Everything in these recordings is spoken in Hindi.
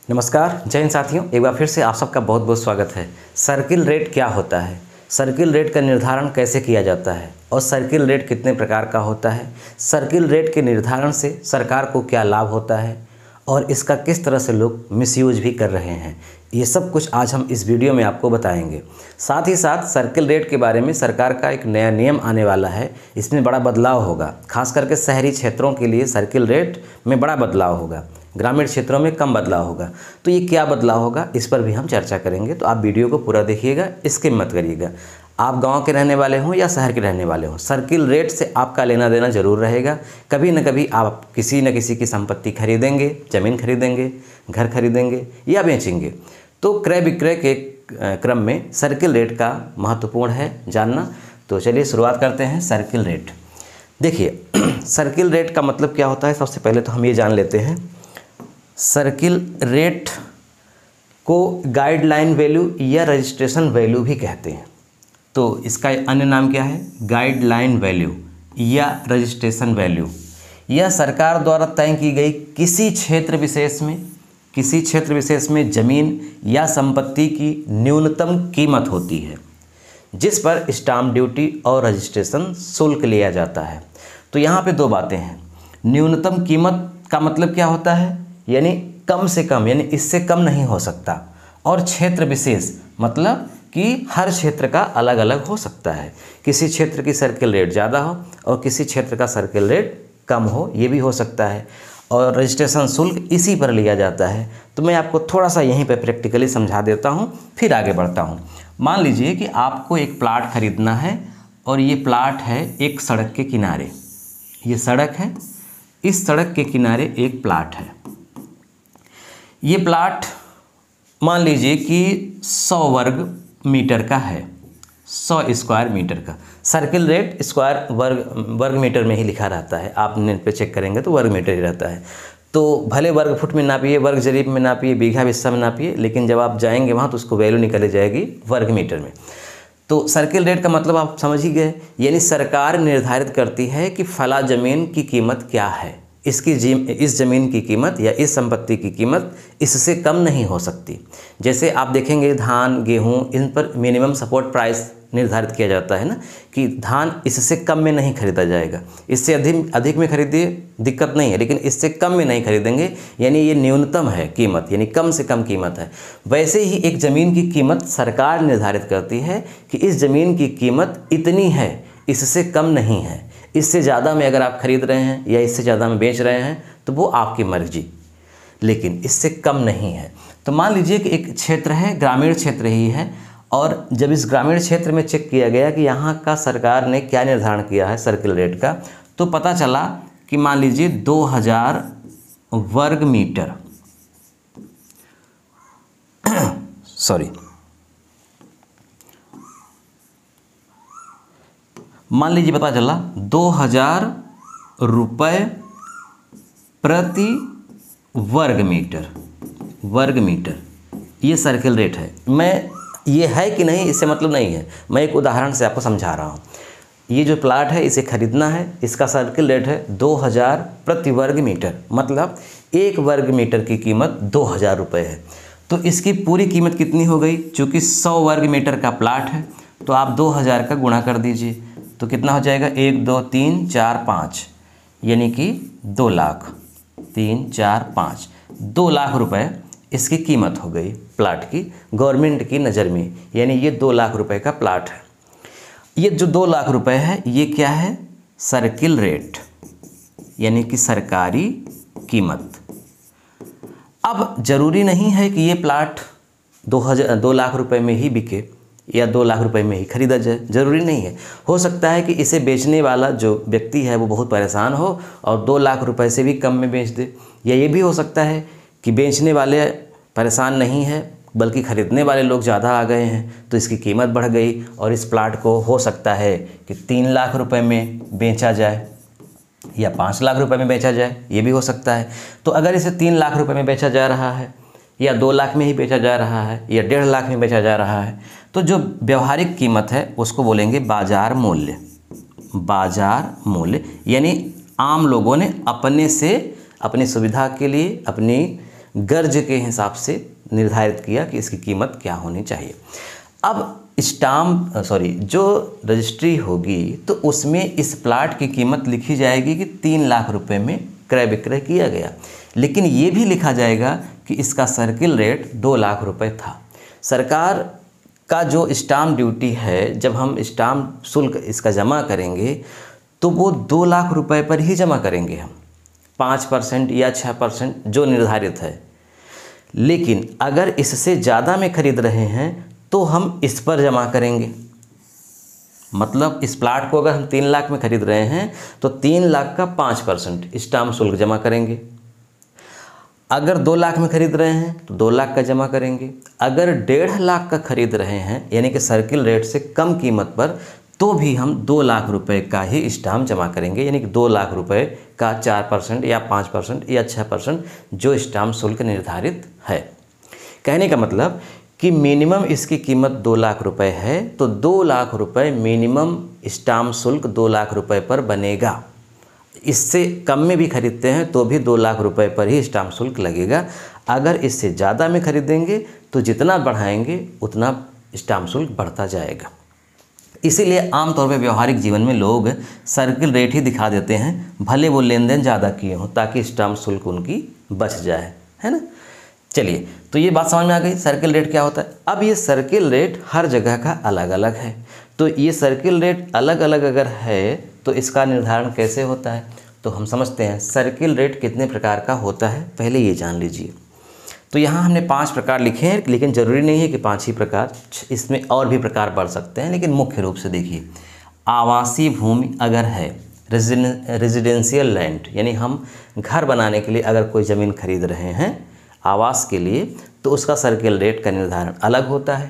नमस्कार, जय हिंद साथियों। एक बार फिर से आप सबका बहुत बहुत स्वागत है। सर्किल रेट क्या होता है, सर्किल रेट का निर्धारण कैसे किया जाता है और सर्किल रेट कितने प्रकार का होता है, सर्किल रेट के निर्धारण से सरकार को क्या लाभ होता है और इसका किस तरह से लोग मिसयूज भी कर रहे हैं, ये सब कुछ आज हम इस वीडियो में आपको बताएंगे। साथ ही साथ सर्किल रेट के बारे में सरकार का एक नया नियम आने वाला है, इसमें बड़ा बदलाव होगा। खास करके शहरी क्षेत्रों के लिए सर्किल रेट में बड़ा बदलाव होगा, ग्रामीण क्षेत्रों में कम बदलाव होगा। तो ये क्या बदलाव होगा, इस पर भी हम चर्चा करेंगे। तो आप वीडियो को पूरा देखिएगा, स्किप मत करिएगा। आप गांव के रहने वाले हों या शहर के रहने वाले हों, सर्किल रेट से आपका लेना देना जरूर रहेगा। कभी न कभी आप किसी न किसी की संपत्ति खरीदेंगे, ज़मीन खरीदेंगे, घर खरीदेंगे या बेचेंगे, तो क्रय विक्रय के क्रम में सर्किल रेट का महत्वपूर्ण है जानना। तो चलिए शुरुआत करते हैं। सर्किल रेट, देखिए सर्किल रेट का मतलब क्या होता है। सबसे पहले तो हम ये जान लेते हैं, सर्किल रेट को गाइडलाइन वैल्यू या रजिस्ट्रेशन वैल्यू भी कहते हैं। तो इसका अन्य नाम क्या है, गाइडलाइन वैल्यू या रजिस्ट्रेशन वैल्यू। यह सरकार द्वारा तय की गई किसी क्षेत्र विशेष में ज़मीन या संपत्ति की न्यूनतम कीमत होती है, जिस पर स्टाम्प ड्यूटी और रजिस्ट्रेशन शुल्क लिया जाता है। तो यहाँ पे दो बातें हैं। न्यूनतम कीमत का मतलब क्या होता है, यानी कम से कम, यानी इससे कम नहीं हो सकता। और क्षेत्र विशेष मतलब कि हर क्षेत्र का अलग अलग हो सकता है। किसी क्षेत्र की सर्किल रेट ज़्यादा हो और किसी क्षेत्र का सर्किल रेट कम हो, ये भी हो सकता है। और रजिस्ट्रेशन शुल्क इसी पर लिया जाता है। तो मैं आपको थोड़ा सा यहीं पर प्रैक्टिकली समझा देता हूँ, फिर आगे बढ़ता हूँ। मान लीजिए कि आपको एक प्लाट खरीदना है और ये प्लाट है एक सड़क के किनारे। ये सड़क है, इस सड़क के किनारे एक प्लाट है। ये प्लाट मान लीजिए कि 100 वर्ग मीटर का है, 100 स्क्वायर मीटर का। सर्किल रेट स्क्वायर वर्ग मीटर में ही लिखा रहता है, आप नेट पे चेक करेंगे तो वर्ग मीटर ही रहता है। तो भले वर्ग फुट में नापिए, वर्ग जरीब में नापिए, बीघा बिस्सा में नापिए, लेकिन जब आप जाएंगे वहाँ तो उसको वैल्यू निकली जाएगी वर्ग मीटर में। तो सर्किल रेट का मतलब आप समझ ही गए, यानी सरकार निर्धारित करती है कि फला ज़मीन की कीमत क्या है, इस ज़मीन की कीमत या इस संपत्ति की कीमत इससे कम नहीं हो सकती। जैसे आप देखेंगे धान, गेहूं, इन पर मिनिमम सपोर्ट प्राइस निर्धारित किया जाता है ना, कि धान इससे कम में नहीं खरीदा जाएगा। इससे अधिक में खरीदिए, दिक्कत नहीं है, लेकिन इससे कम में नहीं खरीदेंगे, यानी ये न्यूनतम है कीमत, यानी कम से कम कीमत है। वैसे ही एक ज़मीन की कीमत सरकार निर्धारित करती है कि इस ज़मीन की कीमत इतनी है, इससे कम नहीं है। इससे ज़्यादा में अगर आप खरीद रहे हैं या इससे ज़्यादा में बेच रहे हैं तो वो आपकी मर्जी, लेकिन इससे कम नहीं है। तो मान लीजिए कि एक क्षेत्र है, ग्रामीण क्षेत्र ही है, और जब इस ग्रामीण क्षेत्र में चेक किया गया कि यहाँ का सरकार ने क्या निर्धारण किया है सर्किल रेट का, तो पता चला कि मान लीजिए 2000 वर्ग मीटर मान लीजिए पता चला 2000 रुपये प्रति वर्ग मीटर ये सर्किल रेट है। मैं ये है कि नहीं इससे मतलब नहीं है, मैं एक उदाहरण से आपको समझा रहा हूँ। ये जो प्लाट है इसे खरीदना है, इसका सर्किल रेट है 2000 प्रति वर्ग मीटर, मतलब 1 वर्ग मीटर की कीमत 2000 रुपये है। तो इसकी पूरी कीमत कितनी हो गई, चूँकि 100 वर्ग मीटर का प्लाट है तो आप 2000 का गुणा कर दीजिए, तो कितना हो जाएगा, 1 2 3 4 5, यानी कि 2 लाख, 3 4 5, 2 लाख रुपए इसकी कीमत हो गई प्लाट की गवर्नमेंट की नज़र में, यानी ये 2 लाख रुपए का प्लाट है। ये जो 2 लाख रुपए है ये क्या है, सर्किल रेट, यानी कि सरकारी कीमत। अब ज़रूरी नहीं है कि ये प्लाट 2 लाख रुपए में ही बिके या 2 लाख रुपए में ही खरीदा जाए, ज़रूरी नहीं है। हो सकता है कि इसे बेचने वाला जो व्यक्ति है वो बहुत परेशान हो और 2 लाख रुपए से भी कम में बेच दे, या ये भी हो सकता है कि बेचने वाले परेशान नहीं है बल्कि ख़रीदने वाले लोग ज़्यादा आ गए हैं तो इसकी कीमत बढ़ गई और इस प्लाट को हो सकता है कि 3 लाख रुपए में बेचा जाए या 5 लाख रुपए में बेचा जाए, ये भी हो सकता है। तो अगर इसे 3 लाख रुपए में बेचा जा रहा है या 2 लाख में ही बेचा जा रहा है या 1.5 लाख में बेचा जा रहा है, तो जो व्यवहारिक कीमत है उसको बोलेंगे बाजार मूल्य। बाजार मूल्य यानी आम लोगों ने अपने से अपनी सुविधा के लिए, अपनी गर्ज के हिसाब से निर्धारित किया कि इसकी कीमत क्या होनी चाहिए। अब जो रजिस्ट्री होगी तो उसमें इस प्लाट की कीमत लिखी जाएगी कि 3 लाख रुपए में क्रय विक्रय किया गया, लेकिन ये भी लिखा जाएगा कि इसका सर्किल रेट 2 लाख रुपए था। सरकार का जो स्टाम्प ड्यूटी है, जब हम स्टाम्प शुल्क इसका जमा करेंगे तो वो 2 लाख रुपए पर ही जमा करेंगे हम, 5% या 6% जो निर्धारित है। लेकिन अगर इससे ज़्यादा में खरीद रहे हैं तो हम इस पर जमा करेंगे। मतलब इस प्लाट को अगर हम 3 लाख में खरीद रहे हैं तो 3 लाख का 5% स्टाम्प शुल्क जमा करेंगे। अगर 2 लाख में खरीद रहे हैं तो 2 लाख का जमा करेंगे। अगर 1.5 लाख का खरीद रहे हैं यानी कि सर्किल रेट से कम कीमत पर, तो भी हम 2 लाख रुपए का ही स्टाम्प जमा करेंगे, यानी कि 2 लाख रुपए का 4% या 5% या 6% जो स्टाम्प शुल्क निर्धारित है। कहने का मतलब कि मिनिमम इसकी कीमत 2 लाख रुपए है तो 2 लाख रुपए मिनिमम स्टाम्प शुल्क 2 लाख रुपए पर बनेगा। इससे कम में भी खरीदते हैं तो भी 2 लाख रुपए पर ही स्टाम्प शुल्क लगेगा। अगर इससे ज़्यादा में खरीदेंगे तो जितना बढ़ाएंगे उतना स्टाम्प शुल्क बढ़ता जाएगा। इसीलिए आमतौर पर व्यवहारिक जीवन में लोग सर्किल रेट ही दिखा देते हैं, भले वो लेन देन ज़्यादा किए हों, ताकि स्टाम्प शुल्क उनकी बच जाए, है ना। चलिए, तो ये बात समझ में आ गई सर्किल रेट क्या होता है। अब ये सर्किल रेट हर जगह का अलग अलग है, तो ये सर्किल रेट अलग अलग अगर है तो इसका निर्धारण कैसे होता है, तो हम समझते हैं सर्किल रेट कितने प्रकार का होता है, पहले ये जान लीजिए। तो यहाँ हमने 5 प्रकार लिखे हैं, लेकिन ज़रूरी नहीं है कि 5 ही प्रकार, इसमें और भी प्रकार बढ़ सकते हैं, लेकिन मुख्य रूप से देखिए, आवासीय भूमि अगर है, रेजिडेंशियल लैंड, यानी हम घर बनाने के लिए अगर कोई ज़मीन खरीद रहे हैं आवास के लिए, तो उसका सर्किल रेट का निर्धारण अलग होता है।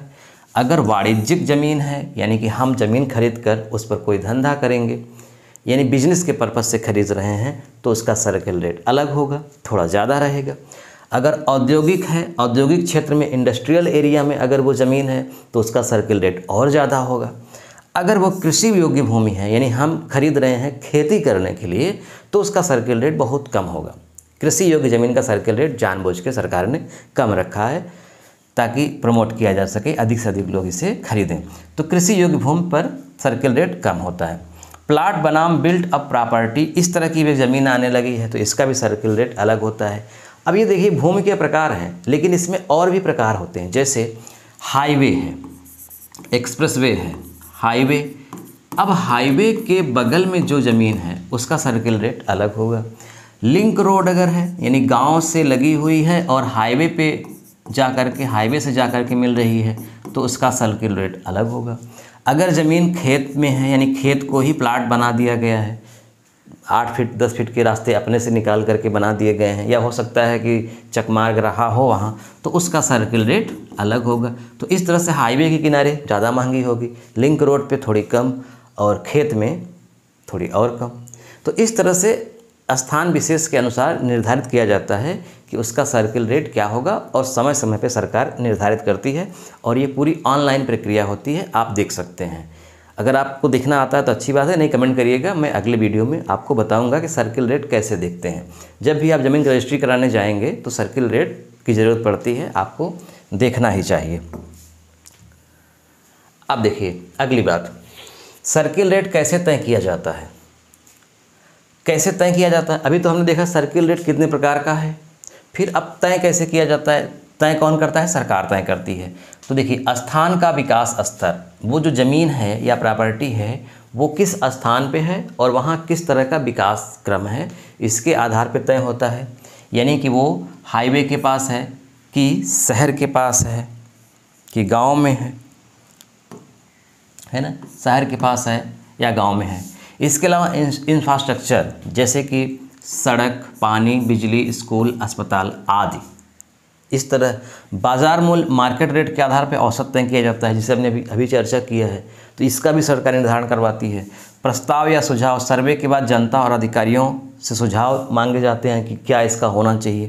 अगर वाणिज्यिक ज़मीन है, यानी कि हम ज़मीन खरीद कर उस पर कोई धंधा करेंगे, यानी बिजनेस के पर्पज़ से खरीद रहे हैं, तो उसका सर्किल रेट अलग होगा, थोड़ा ज़्यादा रहेगा। अगर औद्योगिक है, औद्योगिक क्षेत्र में, इंडस्ट्रियल एरिया में अगर वो ज़मीन है तो उसका सर्किल रेट और ज़्यादा होगा। अगर वो कृषि योग्य भूमि है, यानी हम खरीद रहे हैं खेती करने के लिए, तो उसका सर्किल रेट बहुत कम होगा। कृषि योग्य ज़मीन का सर्किल रेट जानबूझ के सरकार ने कम रखा है ताकि प्रमोट किया जा सके, अधिक से अधिक लोग इसे खरीदें। तो कृषि योग्य भूमि पर सर्किल रेट कम होता है। प्लाट बनाम बिल्ट अप प्रॉपर्टी, इस तरह की भी ज़मीन आने लगी है तो इसका भी सर्किल रेट अलग होता है। अब ये देखिए, भूमि के प्रकार हैं, लेकिन इसमें और भी प्रकार होते हैं, जैसे हाईवे है, एक्सप्रेसवे है, हाईवे। अब हाईवे के बगल में जो ज़मीन है उसका सर्किल रेट अलग होगा। लिंक रोड अगर है, यानी गांव से लगी हुई है और हाईवे पे जा कर के, हाईवे से जा कर के मिल रही है, तो उसका सर्किल रेट अलग होगा। अगर ज़मीन खेत में है, यानी खेत को ही प्लाट बना दिया गया है, 8 फीट 10 फीट के रास्ते अपने से निकाल करके बना दिए गए हैं, या हो सकता है कि चकमार्ग रहा हो वहाँ, तो उसका सर्किल रेट अलग होगा। तो इस तरह से हाईवे के किनारे ज़्यादा महंगी होगी, लिंक रोड पे थोड़ी कम, और खेत में थोड़ी और कम। तो इस तरह से स्थान विशेष के अनुसार निर्धारित किया जाता है कि उसका सर्किल रेट क्या होगा, और समय समय पे सरकार निर्धारित करती है, और ये पूरी ऑनलाइन प्रक्रिया होती है, आप देख सकते हैं। अगर आपको देखना आता है तो अच्छी बात है, नहीं कमेंट करिएगा, मैं अगले वीडियो में आपको बताऊंगा कि सर्किल रेट कैसे देखते हैं। जब भी आप ज़मीन की रजिस्ट्री कराने जाएंगे तो सर्किल रेट की ज़रूरत पड़ती है, आपको देखना ही चाहिए। अब देखिए अगली बात, सर्किल रेट कैसे तय किया जाता है। कैसे तय किया जाता है, अभी तो हमने देखा सर्किल रेट कितने प्रकार का है, फिर अब तय कैसे किया जाता है। तय कौन करता है, सरकार तय करती है। तो देखिए, स्थान का विकास स्तर, वो जो ज़मीन है या प्रॉपर्टी है वो किस स्थान पे है और वहाँ किस तरह का विकास क्रम है, इसके आधार पे तय होता है। यानी कि वो हाईवे के पास है कि शहर के पास है कि गांव में है ना, शहर के पास है या गांव में है। इसके अलावा इंफ्रास्ट्रक्चर, जैसे कि सड़क, पानी, बिजली, स्कूल, अस्पताल आदि। इस तरह बाज़ार मूल्य, मार्केट रेट के आधार पर औसत तय किया जाता है, जिसे हमने अभी चर्चा किया है, तो इसका भी सरकार निर्धारण करवाती है। प्रस्ताव या सुझाव, सर्वे के बाद जनता और अधिकारियों से सुझाव मांगे जाते हैं कि क्या इसका होना चाहिए।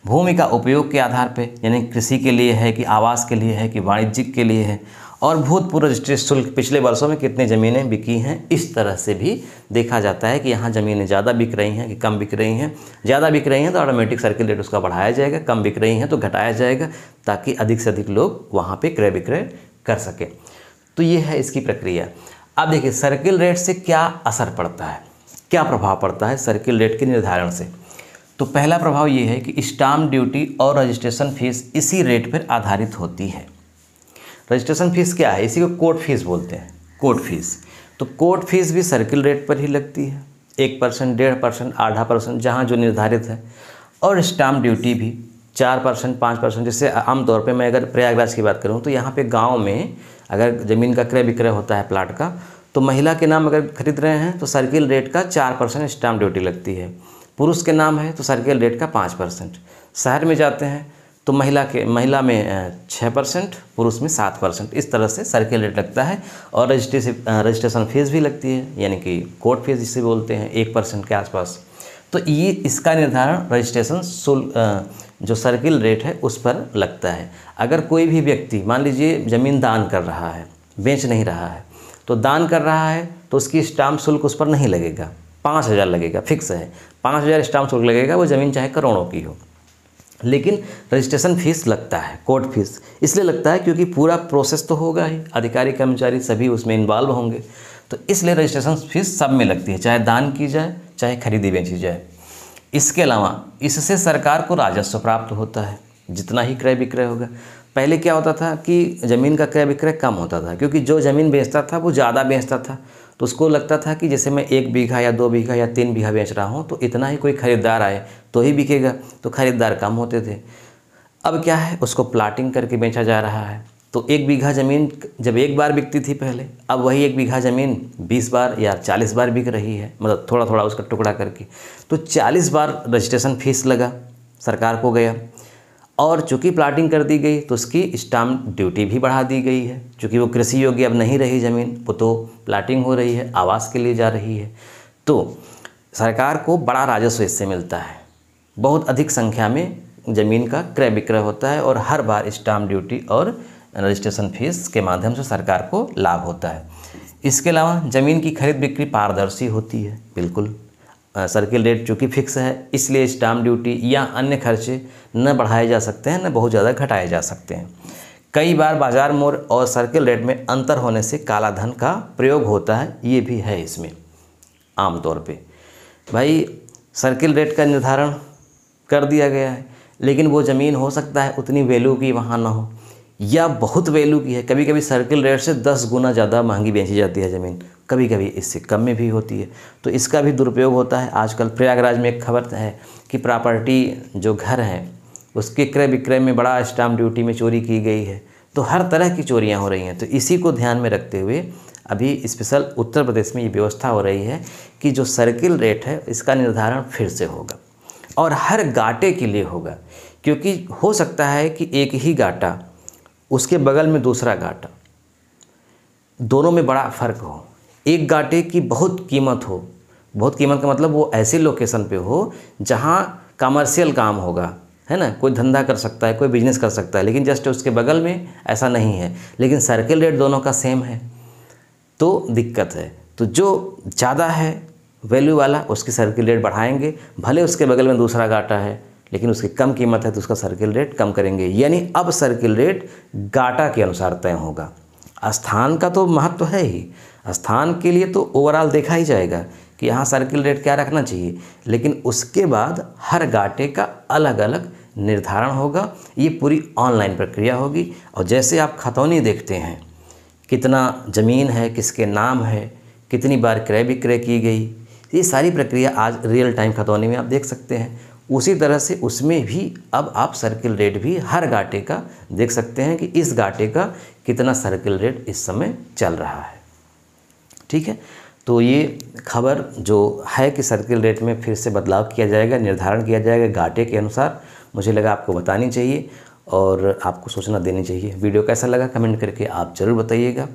भूमि का उपयोग के आधार पे, यानी कृषि के लिए है कि आवास के लिए है कि वाणिज्यिक के लिए है, और भूतपूर्व रजिस्ट्रेशन शुल्क पिछले वर्षों में कितनी ज़मीनें बिकी हैं, इस तरह से भी देखा जाता है कि यहाँ ज़मीनें ज़्यादा बिक रही हैं कि कम बिक रही हैं। ज़्यादा बिक रही हैं तो ऑटोमेटिक सर्किल रेट उसका बढ़ाया जाएगा, कम बिक रही हैं तो घटाया जाएगा, ताकि अधिक से अधिक लोग वहाँ पे क्रय विक्रय कर सकें। तो ये है इसकी प्रक्रिया। अब देखिए सर्किल रेट से क्या असर पड़ता है, क्या प्रभाव पड़ता है सर्किल रेट के निर्धारण से। तो पहला प्रभाव ये है कि स्टाम्प ड्यूटी और रजिस्ट्रेशन फीस इसी रेट पर आधारित होती है। रजिस्ट्रेशन फीस क्या है, इसी को कोर्ट फीस बोलते हैं, कोर्ट फीस। तो कोर्ट फीस भी सर्किल रेट पर ही लगती है, 1%, 1.5%, आधा परसेंट, जहाँ जो निर्धारित है। और स्टाम्प ड्यूटी भी 4%, 5%। जैसे आमतौर पे मैं अगर प्रयागराज की बात करूँ तो यहाँ पे गांव में अगर ज़मीन का क्रय विक्रय होता है प्लाट का, तो महिला के नाम अगर खरीद रहे हैं तो सर्किल रेट का 4% स्टाम्प ड्यूटी लगती है। पुरुष के नाम है तो सर्किल रेट का 5%। शहर में जाते हैं तो महिला में 6%, पुरुष में 7%। इस तरह से सर्किल रेट लगता है। और रजिस्ट्रेशन फीस भी लगती है, यानी कि कोर्ट फीस जिसे बोलते हैं, 1% के आसपास। तो ये इसका निर्धारण रजिस्ट्रेशन शुल्क जो सर्किल रेट है उस पर लगता है। अगर कोई भी व्यक्ति मान लीजिए ज़मीन दान कर रहा है, बेच नहीं रहा है, तो दान कर रहा है तो उसकी स्टाम्प शुल्क उस पर नहीं लगेगा, 5,000 लगेगा, फिक्स है 5,000 स्टाम्प शुल्क लगेगा, वो ज़मीन चाहे करोड़ों की हो। लेकिन रजिस्ट्रेशन फीस लगता है, कोर्ट फीस इसलिए लगता है क्योंकि पूरा प्रोसेस तो होगा ही, अधिकारी कर्मचारी सभी उसमें इन्वॉल्व होंगे, तो इसलिए रजिस्ट्रेशन फीस सब में लगती है, चाहे दान की जाए चाहे खरीदी बेची जाए। इसके अलावा इससे सरकार को राजस्व प्राप्त होता है, जितना ही क्रय विक्रय होगा। पहले क्या होता था कि ज़मीन का क्रय विक्रय कम होता था, क्योंकि जो ज़मीन बेचता था वो ज़्यादा बेचता था, तो उसको लगता था कि जैसे मैं 1 बीघा या 2 बीघा या 3 बीघा बेच रहा हूँ तो इतना ही कोई ख़रीदार आए तो ही बिकेगा, तो ख़रीदार कम होते थे। अब क्या है, उसको प्लाटिंग करके बेचा जा रहा है। तो 1 बीघा ज़मीन जब एक बार बिकती थी पहले, अब वही 1 बीघा ज़मीन 20 बार या 40 बार बिक रही है, मतलब थोड़ा थोड़ा उसका टुकड़ा करके। तो 40 बार रजिस्ट्रेशन फीस लगा, सरकार को गया। और चूँकि प्लाटिंग कर दी गई तो उसकी स्टाम्प ड्यूटी भी बढ़ा दी गई है, चूँकि वो कृषि योग्य अब नहीं रही ज़मीन, वो तो प्लाटिंग हो रही है, आवास के लिए जा रही है। तो सरकार को बड़ा राजस्व इससे मिलता है, बहुत अधिक संख्या में ज़मीन का क्रय विक्रय होता है और हर बार स्टाम्प ड्यूटी और रजिस्ट्रेशन फीस के माध्यम से सरकार को लाभ होता है। इसके अलावा ज़मीन की खरीद बिक्री पारदर्शी होती है, बिल्कुल। सर्किल रेट चूँकि फिक्स है, इसलिए स्टाम्प ड्यूटी या अन्य खर्चे न बढ़ाए जा सकते हैं, न बहुत ज़्यादा घटाए जा सकते हैं। कई बार बाजार मूल्य और सर्किल रेट में अंतर होने से काला धन का प्रयोग होता है, ये भी है इसमें। आमतौर पे भाई सर्किल रेट का निर्धारण कर दिया गया है, लेकिन वो ज़मीन हो सकता है उतनी वैल्यू की वहाँ ना हो, या बहुत वैल्यू की है। कभी कभी सर्किल रेट से 10 गुना ज़्यादा महंगी बेची जाती है ज़मीन, कभी कभी इससे कम में भी होती है, तो इसका भी दुरुपयोग होता है। आजकल प्रयागराज में एक खबर है कि प्रॉपर्टी जो घर है उसके क्रय विक्रय में बड़ा स्टाम्प ड्यूटी में चोरी की गई है। तो हर तरह की चोरियाँ हो रही हैं। तो इसी को ध्यान में रखते हुए अभी स्पेशल उत्तर प्रदेश में ये व्यवस्था हो रही है कि जो सर्किल रेट है इसका निर्धारण फिर से होगा और हर गाटे के लिए होगा, क्योंकि हो सकता है कि एक ही गाटा उसके बगल में दूसरा गाटा, दोनों में बड़ा फ़र्क हो। एक गाटे की बहुत कीमत हो, बहुत कीमत का मतलब वो ऐसे लोकेशन पे हो जहाँ कमर्शियल काम होगा, है ना, कोई धंधा कर सकता है, कोई बिजनेस कर सकता है, लेकिन जस्ट उसके बगल में ऐसा नहीं है, लेकिन सर्किल रेट दोनों का सेम है, तो दिक्कत है। तो जो ज़्यादा है वैल्यू वाला उसकी सर्किल रेट बढ़ाएंगे, भले उसके बगल में दूसरा गाटा है लेकिन उसकी कम कीमत है तो उसका सर्किल रेट कम करेंगे। यानी अब सर्किल रेट गाटा के अनुसार तय होगा। स्थान का तो महत्व है ही, स्थान के लिए तो ओवरऑल देखा ही जाएगा कि यहाँ सर्किल रेट क्या रखना चाहिए, लेकिन उसके बाद हर गाटे का अलग अलग निर्धारण होगा। ये पूरी ऑनलाइन प्रक्रिया होगी। और जैसे आप खतौनी देखते हैं, कितना ज़मीन है, किसके नाम है, कितनी बार क्रय विक्रय की गई, ये सारी प्रक्रिया आज रियल टाइम खतौनी में आप देख सकते हैं। उसी तरह से उसमें भी अब आप सर्किल रेट भी हर गाटे का देख सकते हैं कि इस गाटे का कितना सर्किल रेट इस समय चल रहा है। ठीक है, तो ये खबर जो है कि सर्किल रेट में फिर से बदलाव किया जाएगा, निर्धारण किया जाएगा गाटे के अनुसार, मुझे लगा आपको बतानी चाहिए और आपको सोचना देनी चाहिए। वीडियो कैसा लगा कमेंट करके आप ज़रूर बताइएगा।